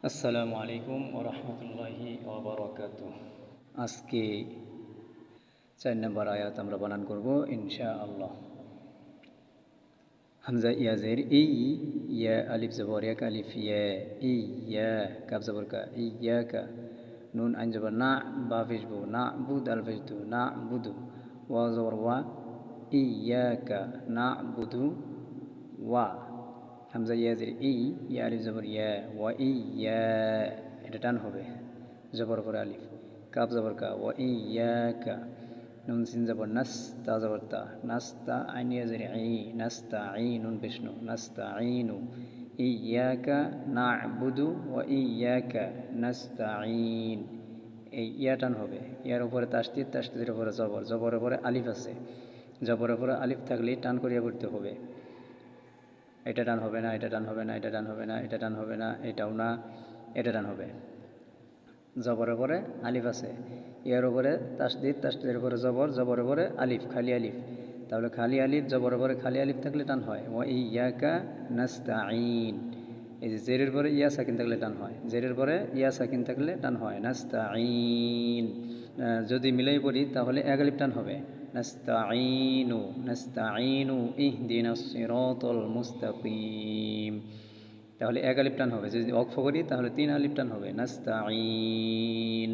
আসসালামু আলাইকুম ওয়া রাহমাতুল্লাহি ওয়া বারাকাতুহু। আজকে ৪ নম্বর আয়াত আমরা বানান করব ইনশাআল্লাহ। হামজা ইয়া জের ই, ইয়া আলিফ জবর এক, আলিফ ইয়া, ইয়া কাফ জবর কা, ইয়াকা, নুন আইন জবর না, বা পেশ বু না, বুদ আল পেশ দু না বুদু, ওয়া জবর ওয়া, ইয়াকা না বুদু ওয়া। হামজা ইয়া জের ই, ইয়া আলিফ জবর ইয়া, ওয়া ইয়া, এটা টান হবে, জবর পরে আলিফ, কাফ জবর কা, ওয়া ইয়াকা, নুন সিন জবর নাস, তা জবর তা, নাস্তা, আইন ইয়া জের ই, নাস্তা আই, নুন পেশনু, নাস্তা আইনু, ইয়াকা না'বুদু ওয়া ইয়াকা নাস্তাঈন। এই ইয়া টান হবে, ইয়ার উপরে তাসদিদ, তাসদিদের উপরে জবর, জবরের উপরে আলিফ আছে, জবরের উপরে আলিফ থাকলে টান করিয়া পড়তে হবে। এটা টান হবে না, এটা টান হবে না, এটা টান হবে না, এটা টান হবে না, এটাও না, এটা টান হবে। জবরের পরে আলিফ আছে, ইয়ার উপরে তাসদিদ, তাসদিদের উপরে জবর, জবরের উপরে আলিফ, খালি আলিফ। তাহলে খালি আলিফ, জবরের পরে খালি আলিফ থাকলে টান হয়। ওয়া ইয়াকা নাস্তাঈন। এই যে জেরের পরে ইয়া সাকিন থাকলে টান হয়, জেরের পরে ইয়া সাকিন থাকলে টান হয় নাস্তাঈন। যদি মিলাই পড়ি তাহলে এক আলিফ টান হবে, নাস্তাঈনু, নাস্তাঈনু ইহদিনাস সিরাতাল মুস্তাকিম। তাহলে এক আলিফ টান হবে। যদি ওয়াকফ করি তাহলে 3 আলিফ টান হবে, নাস্তাঈন।